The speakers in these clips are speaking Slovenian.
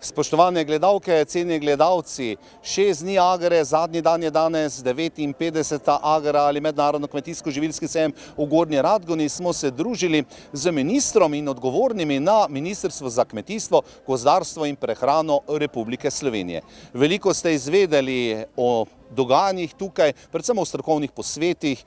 Spoštovane gledalke, cenjeni gledalci, 6 dni Agre, zadnji dan je danes 59. Agra ali Mednarodno kmetijsko-živilski sejem v Gornji Radgoni. Smo se družili z ministrom in odgovornimi na Ministrstvu za kmetijstvo, gozdarstvo in prehrano Republike Slovenije. Veliko ste izvedeli o dogajanjih tukaj, predvsem o strokovnih posvetih,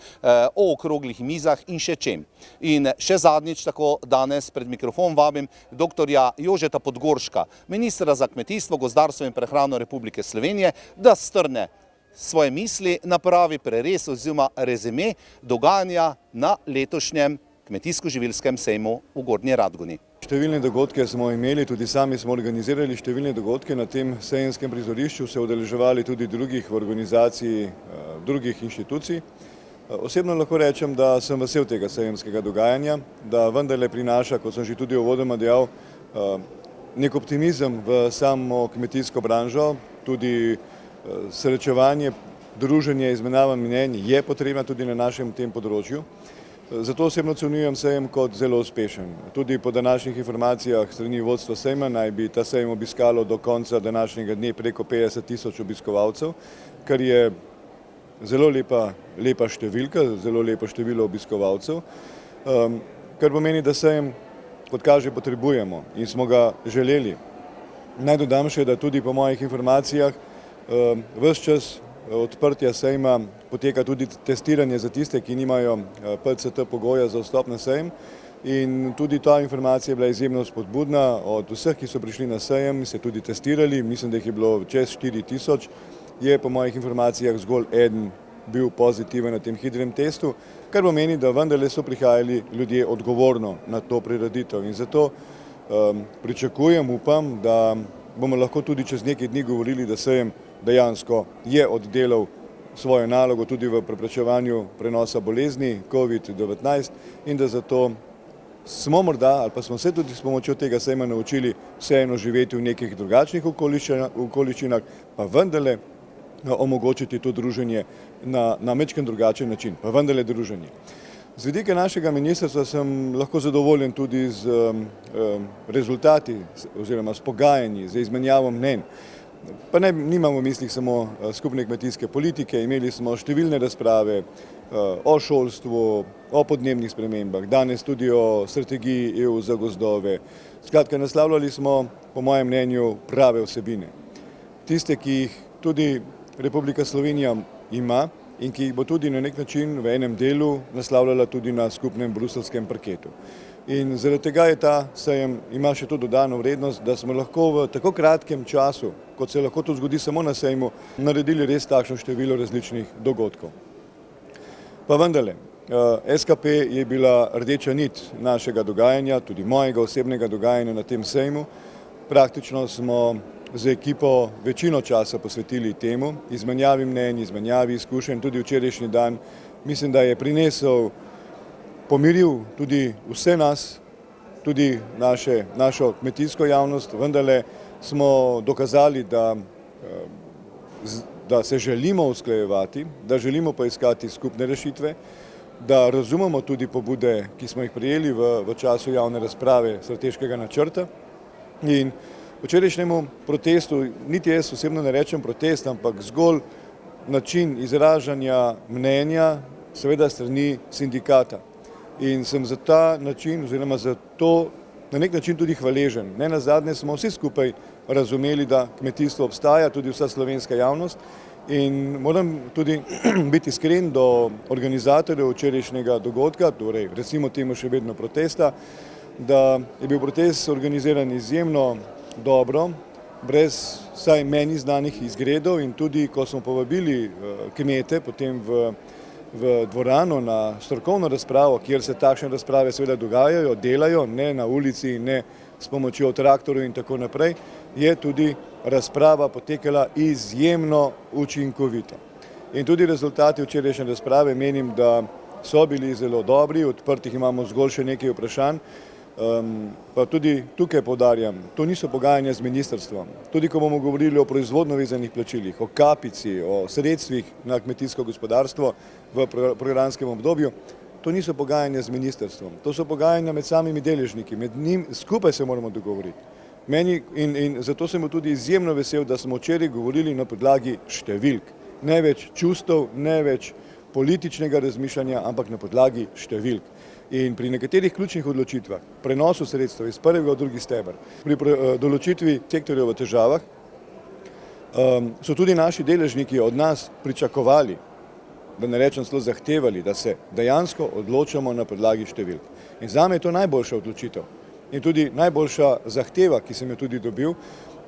o okroglih mizah in še čem. In še zadnjič tako danes pred mikrofon vabim doktorja Jožeta Podgorška, ministra za kmetijstvo, gozdarstvo in prehrano Republike Slovenije, da strne svoje misli, napravi prerez oziroma rezime dogajanja na letošnjem kmetijsko-živilskem sejmu v Gornji Radgoni. Številne dogodke smo imeli, tudi sami smo organizirali številne dogodke na tem sejemskem prizorišču, se udeleževali tudi drugih organizacij, drugih inštitucij. Osebno lahko rečem, da sem vesel tega sejemskega dogajanja, da vendarle prinaša, kot sem že tudi uvodoma dejal, nek optimizem v samo kmetijsko branžo, tudi srečevanje, druženje, izmenjava mnenj je potrebna tudi na našem tem področju. Zato osebno ocenjujem sejem kot zelo uspešen. Tudi po današnjih informacijah strani vodstva sejma naj bi ta sejem obiskalo do konca današnjega dne preko 50.000 obiskovalcev, kar je zelo lepa številka, zelo lepo število obiskovalcev, kar pomeni, da sejem, kot kaže, potrebujemo in smo ga želeli. Naj dodam še, da tudi po mojih informacijah ves čas odprtja sejma poteka tudi testiranje za tiste, ki nimajo PCT pogoja za vstop na sejem, in tudi ta informacija je bila izjemno spodbudna. Od vseh, ki so prišli na sejem, se tudi testirali, mislim, da jih je bilo čez 4.000, je po mojih informacijah zgolj eden bil pozitiven na tem hitrem testu, kar pomeni, da vendarle so prihajali ljudje odgovorno na to prireditev. In zato pričakujem, upam, da bomo lahko tudi čez nekaj dni govorili, da sejem dejansko je oddelal svojo nalogo tudi v preprečevanju prenosa bolezni COVID-19 in da zato smo morda, ali pa smo se tudi s pomočjo tega sejma naučili vseeno živeti v nekih drugačnih okoliščinah, pa vendarle omogočiti to druženje na majčkeno drugačen način, pa vendarle druženje. Z vidika našega ministrstva sem lahko zadovoljen tudi z rezultati oziroma s pogajanji, z izmenjavo mnenj. Pa nimamo v mislih samo skupne kmetijske politike, imeli smo številne razprave o šolstvu, o podnebnih spremembah, danes tudi o strategiji EU za gozdove. Skratka, naslavljali smo, po mojem mnenju, prave vsebine. Tiste, ki jih tudi Republika Slovenija ima in ki jih bo tudi na nek način v enem delu naslavljala tudi na skupnem bruseljskem parketu. In zaradi tega je ta sejem ima še to dodano vrednost, da smo lahko v tako kratkem času, kot se lahko to zgodi samo na sejmu, naredili res takšno število različnih dogodkov. Pa vendarle, SKP je bila rdeča nit našega dogajanja, tudi mojega osebnega dogajanja na tem sejmu. Praktično smo z ekipo večino časa posvetili temu, izmenjavi mnenj, izmenjavi izkušenj, tudi včerajšnji dan, mislim, da je prinesel, pomiril tudi vse nas, tudi našo kmetijsko javnost, vendarle smo dokazali, da se želimo usklajevati, da želimo poiskati skupne rešitve, da razumemo tudi pobude, ki smo jih prijeli v času javne razprave strateškega načrta. In včerajšnjemu protestu, niti jaz osebno ne rečem protest, ampak zgolj način izražanja mnenja, seveda strani sindikata. In sem za ta način oziroma za to na nek način tudi hvaležen. Nenazadnje smo vsi skupaj razumeli, da kmetijstvo obstaja, tudi vsa slovenska javnost, in moram tudi biti iskren do organizatorjev včerajšnjega dogodka, torej recimo temu še vedno protesta, da je bil protest organiziran izjemno dobro, brez vsaj meni znanih izgredov, in tudi ko smo povabili kmete potem v dvorano na strokovno razpravo, kjer se takšne razprave seveda dogajajo, delajo, ne na ulici, ne s pomočjo traktorjev in tako naprej, je tudi razprava potekala izjemno učinkovito. In tudi rezultati včerajšnje razprave menim, da so bili zelo dobri, odprtih imamo zgolj še nekaj vprašanj. Pa tudi tukaj poudarjam, to niso pogajanja z ministrstvom. Tudi ko bomo govorili o proizvodno vezanih plačilih, o kapici, o sredstvih na kmetijsko gospodarstvo v programskem obdobju, to niso pogajanja z ministrstvom. To so pogajanja med samimi deležniki, med njim skupaj se moramo dogovoriti. In zato sem tudi izjemno vesel, da smo včeraj govorili na podlagi številk. Ne več čustev, ne več političnega razmišljanja, ampak na podlagi številk. In pri nekaterih ključnih odločitvah, prenosu sredstev iz prvega v drugi steber, pri določitvi sektorjev v težavah, so tudi naši deležniki od nas pričakovali, da ne rečem celo zahtevali, da se dejansko odločamo na podlagi številk. In zame je to najboljša odločitev in tudi najboljša zahteva, ki sem jo tudi dobil,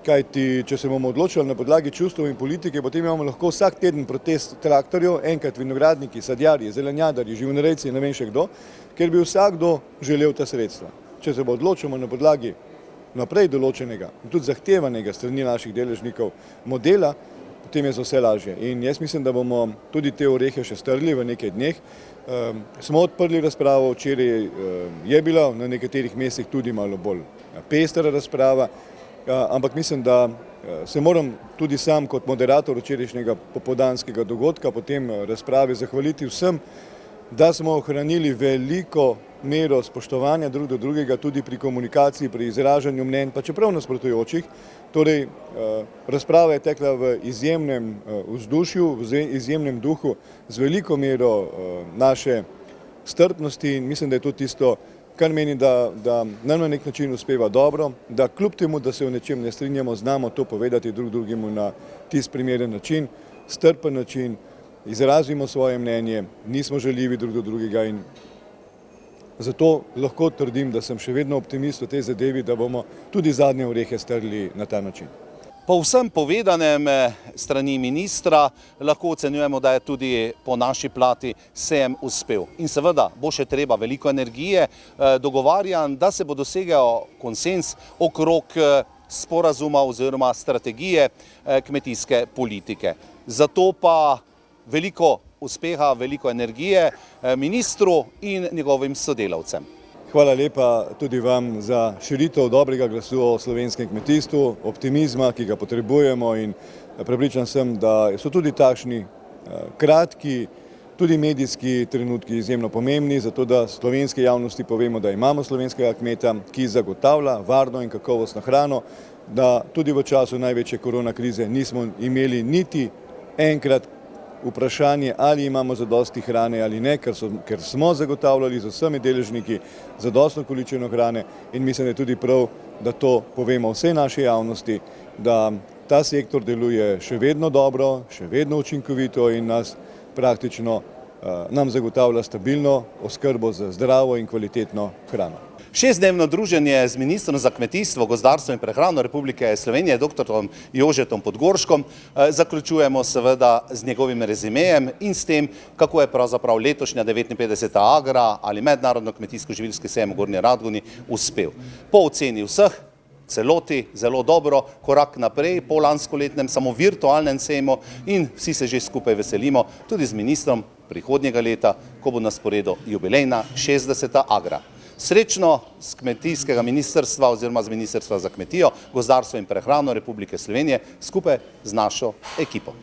kajti če se bomo odločili na podlagi čustev in politike, potem imamo lahko vsak teden protest traktorjev, enkrat vinogradniki, sadjarji, zelenjadarji, živinorejci in ne vem še kdo, ker bi vsakdo želel ta sredstva. Če se bo odločimo na podlagi naprej določenega in tudi zahtevanega strani naših deležnikov modela, potem je za vse lažje. In jaz mislim, da bomo tudi te orehe še strli v nekaj dneh. Smo odprli razpravo, včeraj je bila na nekaterih mestih tudi malo bolj pestra razprava, ampak mislim, da se moram tudi sam kot moderator včerajšnjega popoldanskega dogodka potem razprave zahvaliti vsem, da smo ohranili veliko mero spoštovanja drug do drugega tudi pri komunikaciji, pri izražanju mnenj, pa čeprav nasprotujočih. Torej, razprava je tekla v izjemnem vzdušju, v izjemnem duhu, z veliko mero naše strpnosti in mislim, da je to tisto, kar meni, da nam na nek način uspeva dobro, da kljub temu, da se v nečem ne strinjamo, znamo to povedati drug drugemu na tisti primeren način, strpen način, izrazimo svoje mnenje, nismo žaljivi drug do drugega in zato lahko trdim, da sem še vedno optimist v tej zadevi, da bomo tudi zadnje orehe strli na ta način. Po vsem povedanem strani ministra lahko ocenjujemo, da je tudi po naši plati sejem uspel. In seveda bo še treba veliko energije, dogovarjanj, da se bo dosegel konsenz okrog sporazuma oziroma strategije kmetijske politike. Zato pa veliko uspeha, veliko energije ministru in njegovim sodelavcem. Hvala lepa tudi vam za širitev dobrega glasu o slovenskem kmetijstvu, optimizma, ki ga potrebujemo in prepričan sem, da so tudi takšni kratki, tudi medijski trenutki izjemno pomembni, zato da slovenske javnosti povemo, da imamo slovenskega kmeta, ki zagotavlja varno in kakovostno hrano, da tudi v času največje korona krize nismo imeli niti enkrat vprašanje, ali imamo zadosti hrane ali ne, ker smo zagotavljali z vsemi deležniki zadostno količino hrane in mislim, da je tudi prav, da to povemo vsej naši javnosti, da ta sektor deluje še vedno dobro, še vedno učinkovito in praktično nam zagotavlja stabilno oskrbo z zdravo in kvalitetno hrano. Šestdnevno druženje z ministrom za kmetijstvo, gozdarstvo in prehrano Republike Slovenije, dr. Jožetom Podgorškom, zaključujemo seveda z njegovim rezimejem in s tem, kako je pravzaprav letošnja 59. Agra ali mednarodno kmetijsko-živilski sejem v Gornji Radgoni uspel. Po oceni vseh, celoti zelo dobro, korak naprej po lanskoletnem samo virtualnem sejmu in vsi se že skupaj veselimo tudi z ministrom prihodnjega leta, ko bo na sporedu jubilejna 60. Agra. Srečno z kmetijskega ministrstva oziroma z Ministrstva za kmetijo, gozdarstvo in prehrano Republike Slovenije skupaj z našo ekipo.